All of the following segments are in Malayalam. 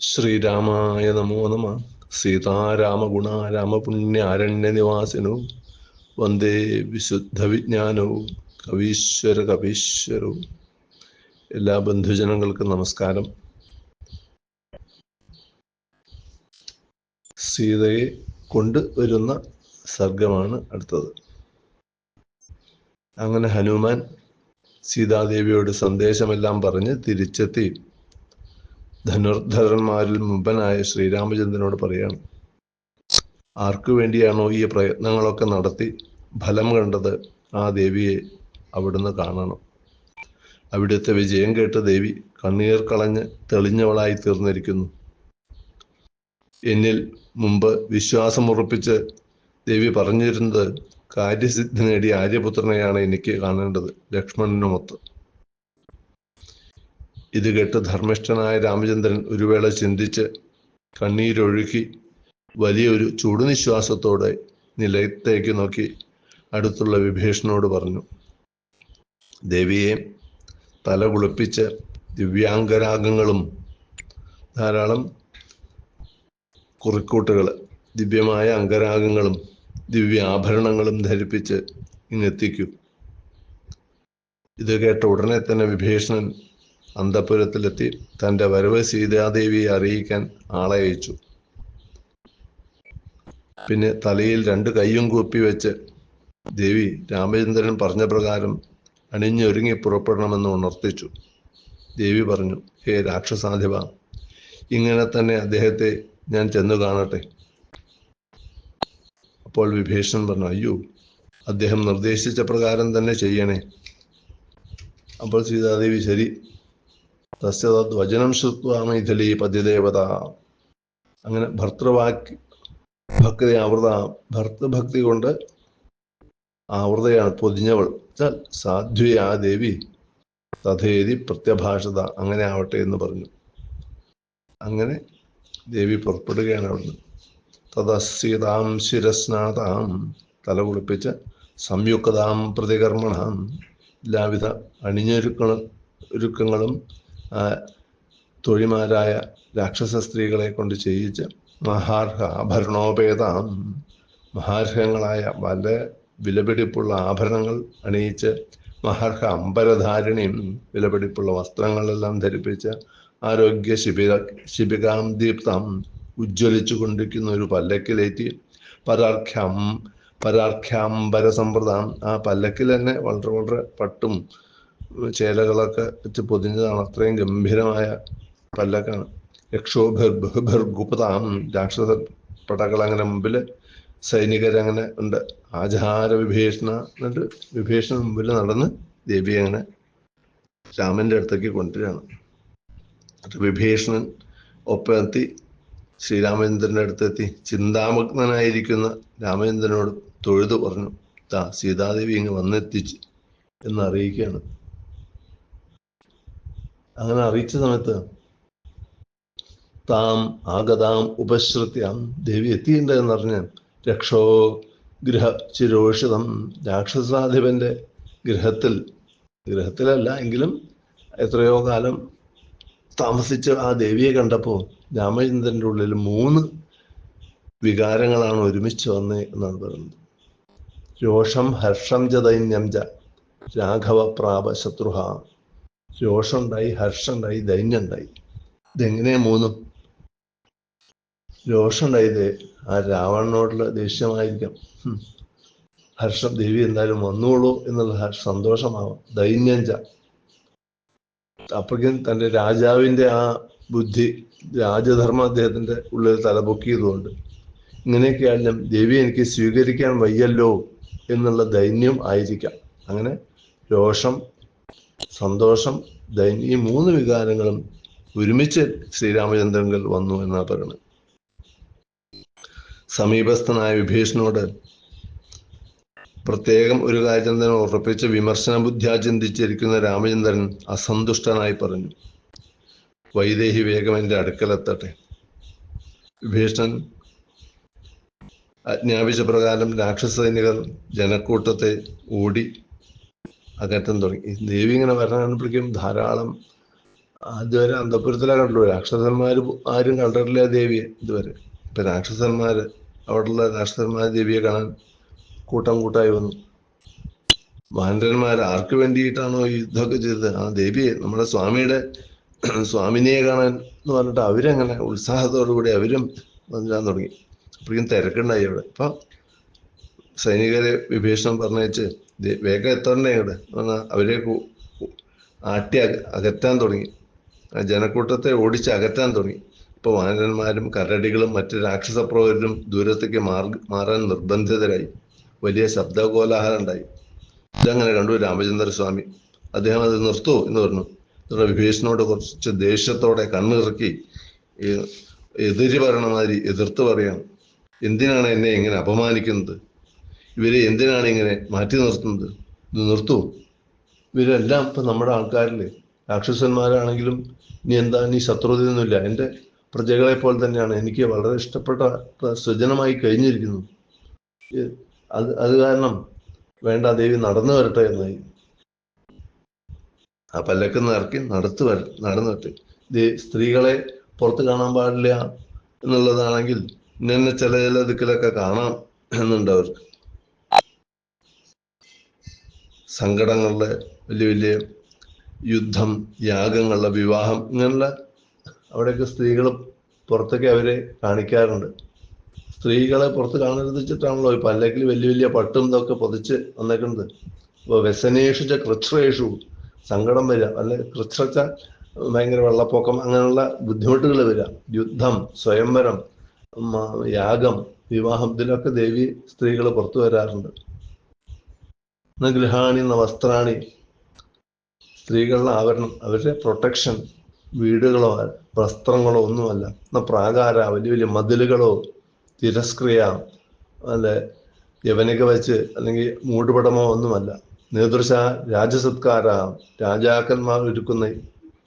ശ്രീരാമായ നമോ നമ. സീതാരാമഗുണ രാമപുണ്യാരണ്യനിവാസിനോ വന്ദേ വിശുദ്ധ വിജ്ഞാനവും കവീശ്വര കവീശ്വരവും. എല്ലാ ബന്ധുജനങ്ങൾക്കും നമസ്കാരം. സീതയെ കൊണ്ടുവരുന്ന സർഗമാണ് അടുത്തത്. അങ്ങനെ ഹനുമാൻ സീതാദേവിയോട് സന്ദേശമെല്ലാം പറഞ്ഞ് തിരിച്ചെത്തി ധനുർധരന്മാരിൽ മുമ്പനായ ശ്രീരാമചന്ദ്രനോട് പറയാണ്, ആർക്കു വേണ്ടിയാണോ ഈ പ്രയത്നങ്ങളൊക്കെ നടത്തി ഫലം കണ്ടത് ആ ദേവിയെ അവിടുന്ന് കാണണം. അവിടുത്തെ വിജയം കേട്ട് ദേവി കണ്ണീർ കളഞ്ഞ് തെളിഞ്ഞവളായി തീർന്നിരിക്കുന്നു. എന്നിൽ മുമ്പ് വിശ്വാസമുറപ്പിച്ച് ദേവി പറഞ്ഞിരുന്നത് കാര്യസിദ്ധി നേടിയ ആര്യപുത്രനെയാണ് എനിക്ക് കാണേണ്ടത്, ലക്ഷ്മണനുമൊത്ത്. ഇത് കേട്ട് ധർമ്മിഷ്ഠനായ രാമചന്ദ്രൻ ഒരു വേള ചിന്തിച്ച് കണ്ണീരൊഴുക്കി വലിയൊരു ചുടുനിശ്വാസത്തോടെ നിലത്തേക്ക് നോക്കി അടുത്തുള്ള വിഭീഷണനോട് പറഞ്ഞു, ദേവിയെ തല കുളിപ്പിച്ച് ദിവ്യാംഗരാഗങ്ങളും ധാരാളം കുറിക്കൂട്ടുകൾ, ദിവ്യമായ അംഗരാഗങ്ങളും ദിവ്യാഭരണങ്ങളും ധരിപ്പിച്ച് ഇങ്ങെത്തിക്കൂ. ഇത് കേട്ട ഉടനെ തന്നെ വിഭീഷണൻ അന്തഃപുരത്തിലെത്തി തൻ്റെ വരവ് സീതാദേവിയെ അറിയിക്കാൻ ആളെ അയച്ചു. പിന്നെ തലയിൽ 2 കൈയും കൂപ്പി വെച്ച് ദേവി രാമചന്ദ്രൻ പറഞ്ഞ പ്രകാരം അണിഞ്ഞൊരുങ്ങി പുറപ്പെടണമെന്ന് ഉണർത്തിച്ചു. ദേവി പറഞ്ഞു, ഹേ രാക്ഷസാധിപ, ഇങ്ങനെ തന്നെ അദ്ദേഹത്തെ ഞാൻ ചെന്നു കാണട്ടെ. അപ്പോൾ വിഭീഷണൻ പറഞ്ഞു, അയ്യോ, അദ്ദേഹം നിർദ്ദേശിച്ച പ്രകാരം തന്നെ ചെയ്യണേ. അപ്പോൾ സീതാദേവി, ശരി, തസ്യത് വചനം ശ്രുത്വാ മൈഥിലീ പതിദേവത. അങ്ങനെ ഭക്തി ആവൃത, ഭർത്തൃഭക്തി കൊണ്ട് ആവൃതയാണ്, പൊതിഞ്ഞവൾ. സാധ്വിയാ ദേവി തഥേതി പ്രത്യഭാഷത, അങ്ങനെ ആവട്ടെ എന്ന് പറഞ്ഞു. അങ്ങനെ ദേവി പുറപ്പെടുകയാണ് അവിടുന്ന്. തദസീതാം ശിരസ്നാതാം, തല കുളിപ്പിച്ച് സംയുക്താം പ്രതികർമ്മണാം, എല്ലാവിധ ഒരുക്കങ്ങളും തൊഴിമാരായ രാക്ഷസ സ്ത്രീകളെ കൊണ്ട് ചെയ്യിച്ച് മഹാർഹ ആഭരണോപേതാം, മഹാർഹങ്ങളായ വളരെ വിലപിടിപ്പുള്ള ആഭരണങ്ങൾ അണിയിച്ച് മഹർഹ അംബരധാരിണിയും, വിലപിടിപ്പുള്ള വസ്ത്രങ്ങളെല്ലാം ധരിപ്പിച്ച് ആരോഗ്യ ശിബികാം ദീപ്താം, ഉജ്ജ്വലിച്ചു കൊണ്ടിരിക്കുന്ന ഒരു പല്ലക്കിലേറ്റി പരാർഖ്യാംബരസമ്പ്രദാം, ആ പല്ലക്കിൽ തന്നെ വളരെ വളരെ പട്ടും ചേലകളൊക്കെ വെച്ച് പൊതിഞ്ഞതാണ്. അത്രയും ഗംഭീരമായ പല്ലക്കാണ്. യക്ഷോഭിർഗുപ്താം, രാക്ഷസ പടകൾ അങ്ങനെ മുമ്പിൽ, സൈനികരങ്ങനെ ഉണ്ട്. ആചാര വിഭീഷണ, എന്നിട്ട് വിഭീഷണ മുമ്പിൽ നടന്ന് ദേവി അങ്ങനെ രാമന്റെ അടുത്തേക്ക് കൊണ്ടുവരികയാണ്. വിഭീഷണൻ ഒപ്പമെത്തി ശ്രീരാമചന്ദ്രന്റെ അടുത്തെത്തി ചിന്താമഗ്നനായിരിക്കുന്ന രാമചന്ദ്രനോട് തൊഴുതു പറഞ്ഞു, സീതാദേവി ഇങ്ങ് വന്നെത്തിച്ച് എന്ന് അറിയിക്കുകയാണ്. അങ്ങനെ അറിയിച്ച സമയത്ത് താം ആഗതാം ഉപശ്രുത്യാം, ദേവി എത്തിയിട്ടുണ്ട് എന്നറിഞ്ഞ് രക്ഷോ ഗൃഹ ചിരോഷിതം, രാക്ഷസാധിപന്റെ ഗൃഹത്തിലല്ല എങ്കിലും എത്രയോ കാലം താമസിച്ച് ആ ദേവിയെ കണ്ടപ്പോൾ രാമചന്ദ്രന്റെ ഉള്ളിൽ 3 വികാരങ്ങളാണ് ഒരുമിച്ച് വന്നേ എന്നാണ് പറയുന്നത്. രോഷം ഹർഷം ച ദൈന്യം ച രാഘവ പ്രാപ ശത്രുഹ. രോഷം ഉണ്ടായി, ഹർഷം ഉണ്ടായി, ദൈന്യം ഉണ്ടായി. ഇതെങ്ങനെയാ 3? രോഷം ഉണ്ടായത് ആ രാവണനോടുള്ള ദേഷ്യമായിരിക്കാം. ഹർഷം, ദേവി എന്തായാലും വന്നോളൂ എന്നുള്ള സന്തോഷമാവാം. ദൈന്യം ച, അപ്പോഴേക്കും തൻ്റെ രാജാവിൻ്റെ ആ ബുദ്ധി, രാജധർമ്മം അദ്ദേഹത്തിൻ്റെ ഉള്ളിൽ തലപൊക്കിയതുകൊണ്ട് ഇങ്ങനെയൊക്കെയായാലും ദേവി എനിക്ക് സ്വീകരിക്കാൻ വയ്യല്ലോ എന്നുള്ള ദൈന്യം ആയിരിക്കാം. അങ്ങനെ രോഷം, സന്തോഷം, ദൈന്യം, ഈ 3 വികാരങ്ങളും ഒരുമിച്ച് ശ്രീരാമചന്ദ്രനിൽ വന്നു എന്നാണ് പറയുന്നത്. സമീപസ്ഥനായ വിഭീഷണനോട് പ്രത്യേകം ഒരു കാര്യം തന്നെ ഉറപ്പിച്ച് വിമർശന ബുദ്ധിയാ ചിന്തിച്ചിരിക്കുന്ന രാമചന്ദ്രൻ അസന്തുഷ്ടനായി പറഞ്ഞു, വൈദേഹി വേഗം എൻ്റെ അടുക്കലെത്തട്ടെ. വിഭീഷണൻ ആജ്ഞാപിച്ച പ്രകാരം രാക്ഷസ സൈനികർ ജനക്കൂട്ടത്തെ ഓടി അകറ്റം തുടങ്ങി. ദേവി ഇങ്ങനെ വരാനപ്പോഴേക്കും ധാരാളം അതുവരെ അന്തപുരത്തിലെ കണ്ടുള്ളൂ. രാക്ഷസന്മാർ ആരും കണ്ടിട്ടില്ല ദേവിയെ ഇതുവരെ. ഇപ്പൊ രാക്ഷസന്മാര്, അവിടെയുള്ള രാക്ഷസന്മാർ ദേവിയെ കാണാൻ കൂട്ടം കൂട്ടായി വന്നു. വാനരന്മാർ ആർക്ക് വേണ്ടിയിട്ടാണോ ഈ യുദ്ധമൊക്കെ ചെയ്തത്, ആ ദേവിയെ, നമ്മുടെ സ്വാമിനിയെ കാണാൻ എന്ന് പറഞ്ഞിട്ട് അവരങ്ങനെ ഉത്സാഹത്തോടു കൂടി അവരും വന്നിടാൻ തുടങ്ങി. അപ്പോഴേക്കും തിരക്കുണ്ടായി അവിടെ. ഇപ്പൊ സൈനികരെ വിഭീഷണൻ പറഞ്ഞയച്ച് വേഗം എത്തണ്ടേ ഇവിടെ പറഞ്ഞാൽ അവരെ ആട്ടി അകറ്റാൻ തുടങ്ങി. ജനക്കൂട്ടത്തെ ഓടിച്ച് അകറ്റാൻ തുടങ്ങി. ഇപ്പൊ വാനരന്മാരും കരടികളും മറ്റ് രാക്ഷസപ്രവരും ദൂരത്തേക്ക് മാറാൻ നിർബന്ധിതരായി. വലിയ ശബ്ദകോലാഹലം ഉണ്ടായി. ഇതങ്ങനെ കണ്ടു രാമചന്ദ്രസ്വാമി. അദ്ദേഹം അത് നിർത്തൂ എന്ന് പറഞ്ഞു. വിഭീഷണനോട് കുറച്ച് ദേഷ്യത്തോടെ കണ്ണിറക്കി എതിര് പറയണ മാതിരി എതിർത്ത് പറയാണ്, എന്തിനാണ് എന്നെ ഇങ്ങനെ അപമാനിക്കുന്നത്? ഇവരെ എന്തിനാണ് ഇങ്ങനെ മാറ്റി നിർത്തുന്നത്? ഇത് നിർത്തൂ. ഇവരെല്ലാം ഇപ്പൊ നമ്മുടെ ആൾക്കാരില്ലേ, രാക്ഷസന്മാരാണെങ്കിലും നീ എന്താ, നീ ശത്രുതയൊന്നുമില്ല, എൻ്റെ പ്രജകളെ പോലെ തന്നെയാണ്, എനിക്ക് വളരെ ഇഷ്ടപ്പെട്ട സ്വജനമായി കഴിഞ്ഞിരിക്കുന്നു. അത് കാരണം വേണ്ട, ദേവി നടന്നു വരട്ടെ എന്നായി. ആ പല്ലക്കെന്ന് ഇറക്കി നടന്നിട്ട് സ്ത്രീകളെ പുറത്ത് കാണാൻ പാടില്ല എന്നുള്ളതാണെങ്കിൽ ഇന്നെ ചില ദിക്കിലൊക്കെ കാണാം എന്നുണ്ട് അവർക്ക്. സങ്കടങ്ങളുടെ വലിയ വലിയ യുദ്ധം, യാഗങ്ങളുടെ വിവാഹം, ഇങ്ങനെയുള്ള അവിടെയൊക്കെ സ്ത്രീകൾ പുറത്തൊക്കെ അവരെ കാണിക്കാറുണ്ട്. സ്ത്രീകളെ പുറത്ത് കാണരുത് വെച്ചിട്ടാണല്ലോ ഈ പല്ലക്കിൽ വലിയ വലിയ പട്ടും ഇതൊക്കെ പൊതിച്ച് വന്നേക്കുന്നത്. അപ്പോൾ വ്യസനേഷു കൃച്ഛ്രേഷു, സങ്കടം വരിക, അല്ലെ കൃച്ഛ്രച്ച ഭയങ്കര വെള്ളപ്പൊക്കം, അങ്ങനെയുള്ള ബുദ്ധിമുട്ടുകൾ വരിക, യുദ്ധം, സ്വയംവരം, യാഗം, വിവാഹം, ഇതിലൊക്കെ ദേവി സ്ത്രീകൾ പുറത്തു വരാറുണ്ട്. ഗൃഹാണി വസ്ത്രാണി, സ്ത്രീകളുടെ ആവരണം, അവരുടെ പ്രൊട്ടക്ഷൻ വീടുകളോ വസ്ത്രങ്ങളോ ഒന്നുമല്ല. പ്രാകാര, വലിയ വലിയ മതിലുകളോ തിരസ്ക്രിയ, അല്ലെ യവനിക വെച്ച് അല്ലെങ്കിൽ മൂടുപടമോ ഒന്നുമല്ല. നേതൃശ രാജസത്കാര, രാജാക്കന്മാർ ഒരുക്കുന്ന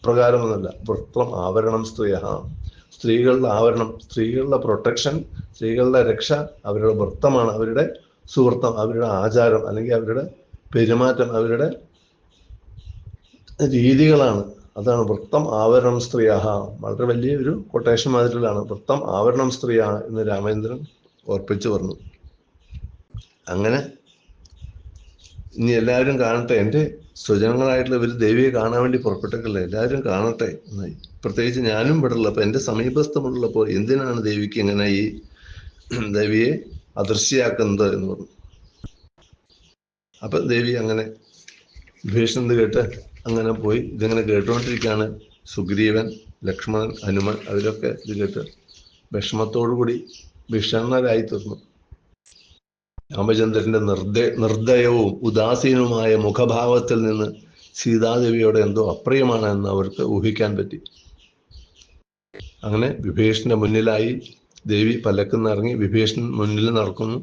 പ്രകാരമൊന്നുമല്ല. വസ്ത്രം ആവരണം സ്ത്രീയ, സ്ത്രീകളുടെ ആവരണം, സ്ത്രീകളുടെ പ്രൊട്ടക്ഷൻ, സ്ത്രീകളുടെ രക്ഷ അവരുടെ വൃത്തമാണ്, അവരുടെ സുഹൃത്തം, അവരുടെ ആചാരം അല്ലെങ്കിൽ അവരുടെ പെരുമാറ്റം, അവരുടെ രീതികളാണ്. അതാണ് വൃത്തം ആവരണം സ്ത്രീയ. വളരെ വലിയ ഒരു കൊട്ടേഷൻ മാതിരിലാണ് വൃത്തം ആവരണം സ്ത്രീയ എന്ന് രാമചന്ദ്രൻ ഓർപ്പിച്ചു പറഞ്ഞു. അങ്ങനെ ഇനി എല്ലാവരും കാണട്ടെ, എൻ്റെ സ്വജനങ്ങളായിട്ടുള്ള ഇവർ ദേവിയെ കാണാൻ വേണ്ടി പുറപ്പെട്ടേക്കല്ല, എല്ലാവരും കാണട്ടെ എന്നായി. പ്രത്യേകിച്ച് ഞാനും ഇവിടെ ഉള്ളപ്പോൾ, എൻ്റെ സമീപസ്ഥമുള്ളപ്പോൾ എന്തിനാണ് ദേവിക്ക് ഇങ്ങനെ ഈ ദേവിയെ അദൃശ്യയാക്കുന്നത് എന്ന് പറഞ്ഞു. അപ്പൊ ദേവി അങ്ങനെ വിഭീഷണൻ കേട്ട് അങ്ങനെ പോയി. ഇതിങ്ങനെ കേട്ടുകൊണ്ടിരിക്കുകയാണ് സുഗ്രീവൻ, ലക്ഷ്മണൻ, ഹനുമാൻ, അവരൊക്കെ ഇത് കേട്ട് വിഷമത്തോടുകൂടി വിഷണ്ണരായി തീർന്നു. രാമചന്ദ്രന്റെ നിർദ്ദയവും ഉദാസീനവുമായ മുഖഭാവത്തിൽ നിന്ന് സീതാദേവിയോട് എന്തോ അപ്രിയമാണ് എന്ന് അവർക്ക് ഊഹിക്കാൻ പറ്റി. അങ്ങനെ വിഭീഷണന്റെ മുന്നിലായി ദേവി പല്ലക്കിന്ന് ഇറങ്ങി. വിഭീഷണൻ മുന്നിൽ നടക്കുന്നു,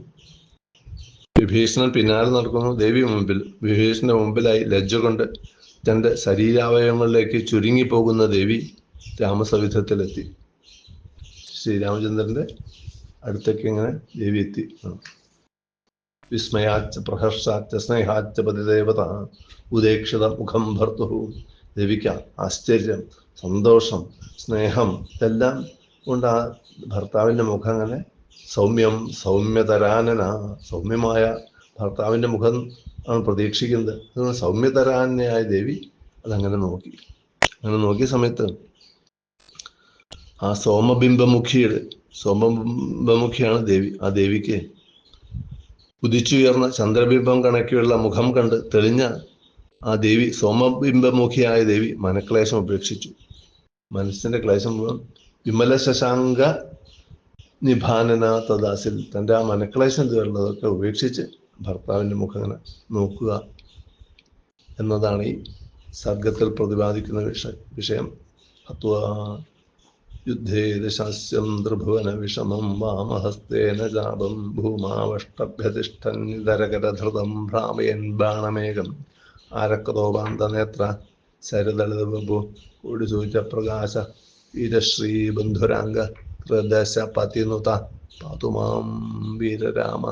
വിഭീഷണൻ പിന്നാലെ നടക്കുന്നു. ദേവി മുമ്പിൽ, വിഭീഷണന്റെ മുമ്പിലായി ലജ്ജ കൊണ്ട് തൻ്റെ ശരീരാവയവങ്ങളിലേക്ക് ചുരുങ്ങിപ്പോകുന്ന ദേവി രാമസവിധത്തിലെത്തി. ശ്രീരാമചന്ദ്രന്റെ അടുത്തേക്ക് ഇങ്ങനെ ദേവി എത്തി. വിസ്മയാച്ച പ്രഹർഷാച്ച സ്നേഹാച്ച പതിദേവത ഉദേക്ഷിത മുഖം ഭർത്തു. ദേവിക്ക് ആശ്ചര്യം, സന്തോഷം, സ്നേഹം ഇതെല്ലാം കൊണ്ട് ആ ഭർത്താവിൻ്റെ മുഖം അങ്ങനെ സൗമ്യതരാനന, സൗമ്യമായ ഭർത്താവിൻ്റെ മുഖം ആണ് പ്രതീക്ഷിക്കുന്നത്. സൗമ്യതരാനായ ദേവി അതങ്ങനെ നോക്കി. അങ്ങനെ നോക്കിയ സമയത്ത് ആ സോമബിംബമുഖിയാണ് ദേവി. ആ ദേവിക്ക് ഉദിച്ചുയർന്ന ചന്ദ്രബിംബം കണക്കിയുള്ള മുഖം കണ്ട് തെളിഞ്ഞ ആ ദേവി, സോമബിംബമുഖിയായ ദേവി മനക്ലേശം ഉപേക്ഷിച്ചു. മനസ്സിന്റെ ക്ലേശം മുഴുവൻ വിമല ശശാങ്ക നിഭാനന തദാസിൽ, തൻ്റെ ആ മനക്ലേശം തീർന്നതൊക്കെ ഉപേക്ഷിച്ച് ഭർത്താവിൻ്റെ മുഖം അങ്ങനെ നോക്കുക എന്നതാണ് ഈ സർഗത്തിൽ പ്രതിപാദിക്കുന്ന വിഷയം. ഹത്വാ യുദ്ധേ ദശാസ്യം ത്രിഭുവന വിഷമം വാമഹസ്തേന ജാപം ഭൂമാവഷ്ടഭ്യതിഷ്ഠന്നിതരകരധൃതം ഭ്രാമയൻ ബാണമേകം ആരക്രോപാന്തനേത്ര ശരദളബു കൂടിസൂച പ്രകാശ വീരശ്രീ ബന്ധുരാംഗ ഹൃദശ പതിനുത പാതുമാം വീരരാമ.